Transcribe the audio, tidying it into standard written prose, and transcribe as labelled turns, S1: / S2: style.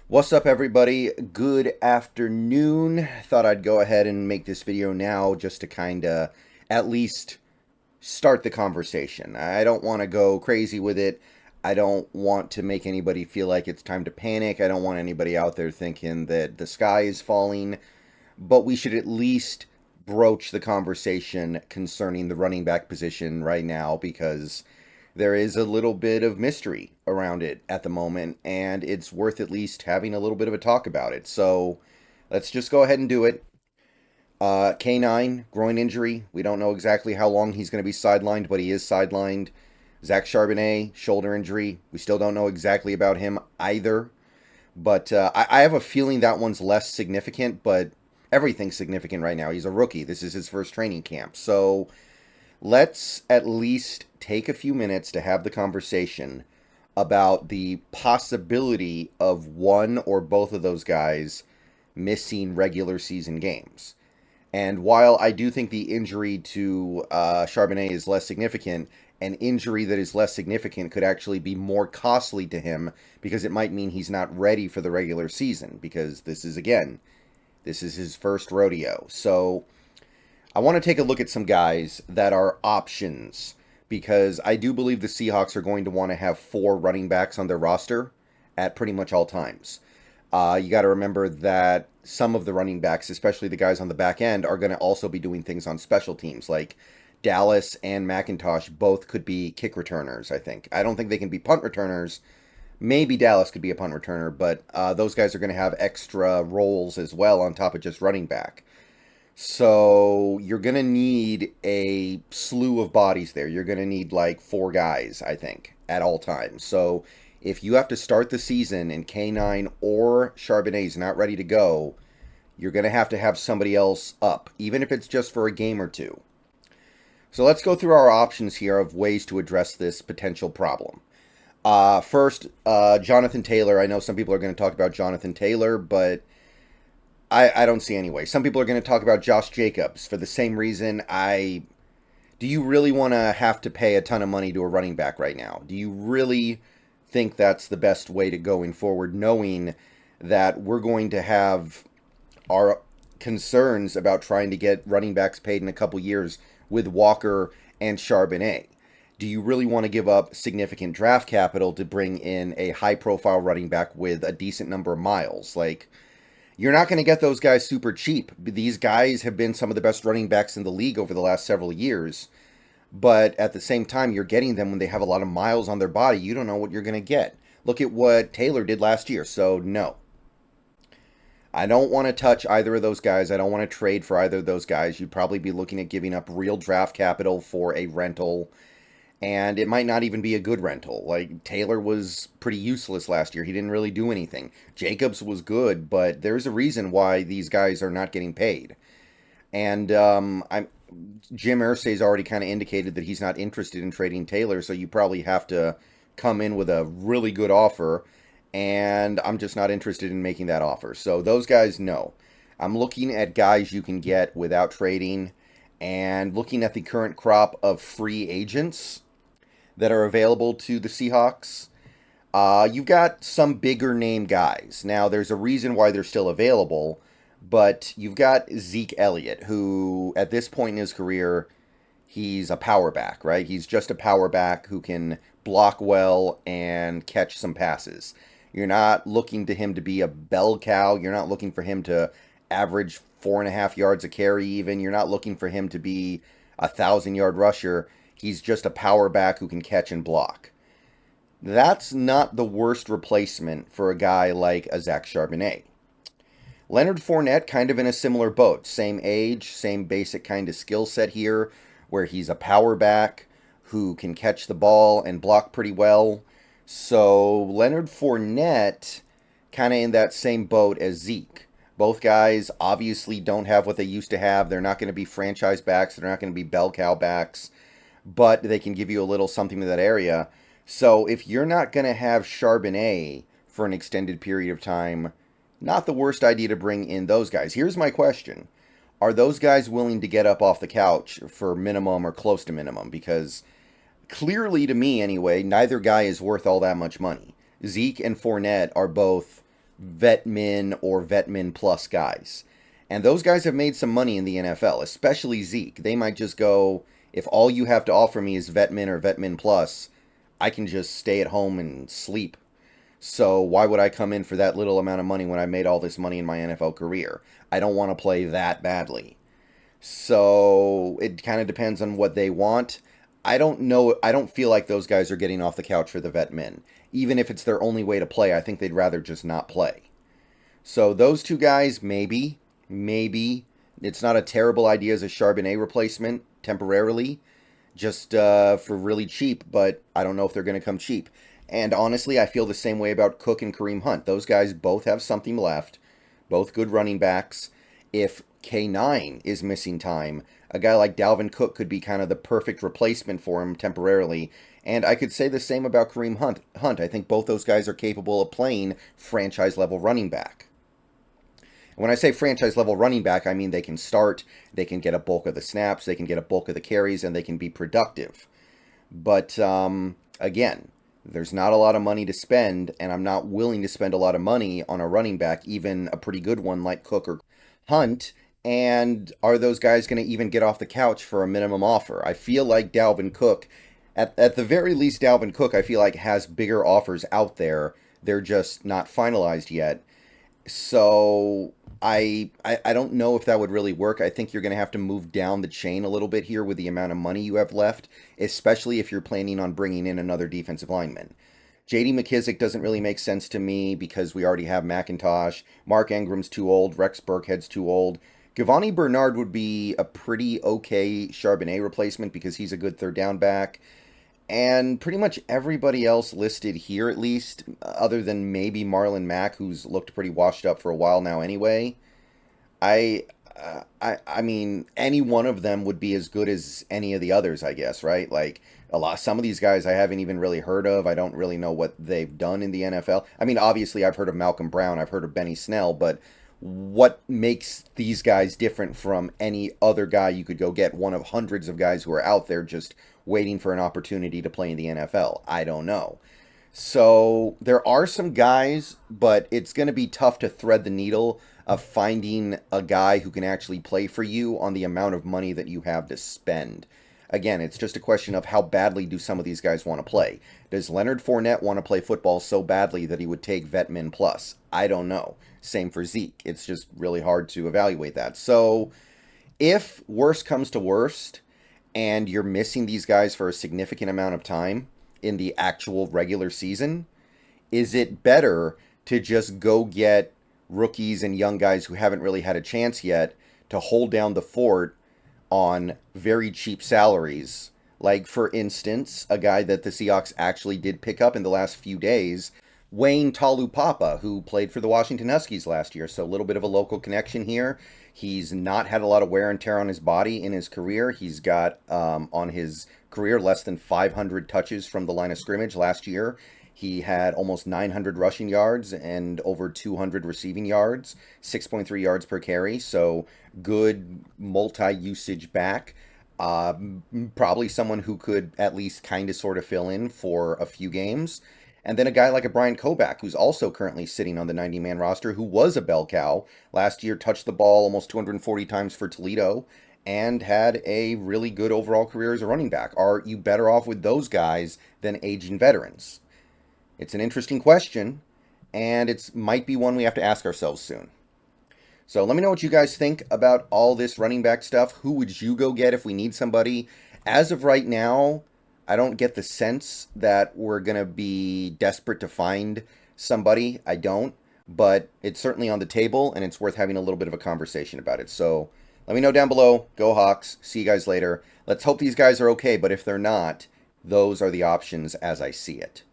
S1: What's up, everybody? Good afternoon. Thought I'd go ahead and make this video now just to kind of at least start the conversation. I don't want to go crazy with it. I don't want to make anybody feel like it's time to panic. I don't want anybody out there thinking that the sky is falling. But we should at least broach the conversation concerning the running back position right now because there is a little bit of mystery around it at the moment, and it's worth at least having a little bit of a talk about it. So let's just go ahead and do it. K9, groin injury. We don't know exactly how long he's going to be sidelined, but he is sidelined. Zach Charbonnet, shoulder injury. We still don't know exactly about him either. But I have a feeling that one's less significant, but everything's significant right now. He's a rookie. This is his first training camp. So let's at least take a few minutes to have the conversation about the possibility of one or both of those guys missing regular season games. And while I do think the injury to Charbonnet is less significant, an injury that is less significant could actually be more costly to him because it might mean he's not ready for the regular season because this is his first rodeo. So I want to take a look at some guys that are options because I do believe the Seahawks are going to want to have four running backs on their roster at pretty much all times. You got to remember that some of the running backs, especially the guys on the back end, are going to also be doing things on special teams. Like Dallas and McIntosh both could be kick returners, I think. I don't think they can be punt returners. Maybe Dallas could be a punt returner, but those guys are going to have extra roles as well on top of just running back. So you're going to need a slew of bodies there. You're going to need like four guys, I think, at all times. So if you have to start the season and K9 or Charbonnet is not ready to go, you're going to have somebody else up, even if it's just for a game or two. So let's go through our options here of ways to address this potential problem. First, Jonathan Taylor. I know some people are going to talk about Jonathan Taylor, but I don't see any way. Some people are going to talk about Josh Jacobs for the same reason. Do you really want to have to pay a ton of money to a running back right now? Do you really think that's the best way to going forward, knowing that we're going to have our concerns about trying to get running backs paid in a couple years with Walker and Charbonnet? Do you really want to give up significant draft capital to bring in a high-profile running back with a decent number of miles? Like, you're not going to get those guys super cheap. These guys have been some of the best running backs in the league over the last several years. But at the same time, you're getting them when they have a lot of miles on their body. You don't know what you're going to get. Look at what Taylor did last year. So, no. I don't want to touch either of those guys. I don't want to trade for either of those guys. You'd probably be looking at giving up real draft capital for a rental. And it might not even be a good rental. Like, Taylor was pretty useless last year. He didn't really do anything. Jacobs was good, but there's a reason why these guys are not getting paid. And Jim Irsay's already kind of indicated that he's not interested in trading Taylor, so you probably have to come in with a really good offer, and I'm just not interested in making that offer. So those guys, no. I'm looking at guys you can get without trading and looking at the current crop of free agents that are available to the Seahawks. You've got some bigger name guys. Now, there's a reason why they're still available, but you've got Zeke Elliott, who at this point in his career, he's a power back, right? He's just a power back who can block well and catch some passes. You're not looking to him to be a bell cow. You're not looking for him to average 4.5 yards a carry even. You're not looking for him to be a 1,000-yard rusher. He's just a power back who can catch and block. That's not the worst replacement for a guy like a Zach Charbonnet. Leonard Fournette, kind of in a similar boat. Same age, same basic kind of skill set here, where he's a power back who can catch the ball and block pretty well. So Leonard Fournette, kind of in that same boat as Zeke. Both guys obviously don't have what they used to have. They're not going to be franchise backs. They're not going to be bell cow backs, but they can give you a little something to that area. So if you're not going to have Charbonnet for an extended period of time, not the worst idea to bring in those guys. Here's my question. Are those guys willing to get up off the couch for minimum or close to minimum? Because clearly, to me anyway, neither guy is worth all that much money. Zeke and Fournette are both vet min or vet min plus guys. And those guys have made some money in the NFL, especially Zeke. They might just go, if all you have to offer me is vet min or vet min plus, I can just stay at home and sleep. So why would I come in for that little amount of money when I made all this money in my NFL career? I don't want to play that badly. So it kind of depends on what they want. I don't know. I don't feel like those guys are getting off the couch for the vet min. Even if it's their only way to play, I think they'd rather just not play. So those two guys, maybe, maybe. It's not a terrible idea as a Charbonnet replacement temporarily, just for really cheap, but I don't know if they're going to come cheap. And honestly, I feel the same way about Cook and Kareem Hunt. Those guys both have something left, both good running backs. If K9 is missing time, a guy like Dalvin Cook could be kind of the perfect replacement for him temporarily. And I could say the same about Kareem Hunt. I think both those guys are capable of playing franchise-level running back. And when I say franchise-level running back, I mean they can start, they can get a bulk of the snaps, they can get a bulk of the carries, and they can be productive. But, again, there's not a lot of money to spend, and I'm not willing to spend a lot of money on a running back, even a pretty good one like Cook or Hunt. And are those guys going to even get off the couch for a minimum offer? I feel like Dalvin Cook, at the very least, Dalvin Cook, I feel like has bigger offers out there. They're just not finalized yet. So I don't know if that would really work. I think you're going to have to move down the chain a little bit here with the amount of money you have left, especially if you're planning on bringing in another defensive lineman. J.D. McKissick doesn't really make sense to me because we already have McIntosh. Mark Ingram's too old. Rex Burkhead's too old. Giovanni Bernard would be a pretty okay Charbonnet replacement because he's a good third down back. And pretty much everybody else listed here, at least, other than maybe Marlon Mack, who's looked pretty washed up for a while now anyway. I, I mean, any one of them would be as good as any of the others, I guess, right? Like some of these guys I haven't even really heard of. I don't really know what they've done in the NFL. I mean, obviously, I've heard of Malcolm Brown, I've heard of Benny Snell, but what makes these guys different from any other guy you could go get? One of hundreds of guys who are out there just waiting for an opportunity to play in the NFL. I don't know. So there are some guys, but it's going to be tough to thread the needle of finding a guy who can actually play for you on the amount of money that you have to spend. Again, it's just a question of how badly do some of these guys want to play. Does Leonard Fournette want to play football so badly that he would take Vetmin Plus? I don't know. Same for Zeke. It's just really hard to evaluate that. So if worst comes to worst and you're missing these guys for a significant amount of time in the actual regular season, is it better to just go get rookies and young guys who haven't really had a chance yet to hold down the fort on very cheap salaries? Like, for instance, a guy that the Seahawks actually did pick up in the last few days, Wayne Talupapa, who played for the Washington Huskies last year. So a little bit of a local connection here. He's not had a lot of wear and tear on his body in his career. He's got, on his career, less than 500 touches from the line of scrimmage last year. He had almost 900 rushing yards and over 200 receiving yards, 6.3 yards per carry. So good multi-usage back. Probably someone who could at least kind of sort of fill in for a few games. And then a guy like a Brian Koback, who's also currently sitting on the 90-man roster, who was a bell cow. Last year, touched the ball almost 240 times for Toledo and had a really good overall career as a running back. Are you better off with those guys than aging veterans? It's an interesting question, and it might be one we have to ask ourselves soon. So let me know what you guys think about all this running back stuff. Who would you go get if we need somebody? As of right now, I don't get the sense that we're going to be desperate to find somebody. I don't. But it's certainly on the table, and it's worth having a little bit of a conversation about it. So let me know down below. Go Hawks. See you guys later. Let's hope these guys are okay, but if they're not, those are the options as I see it.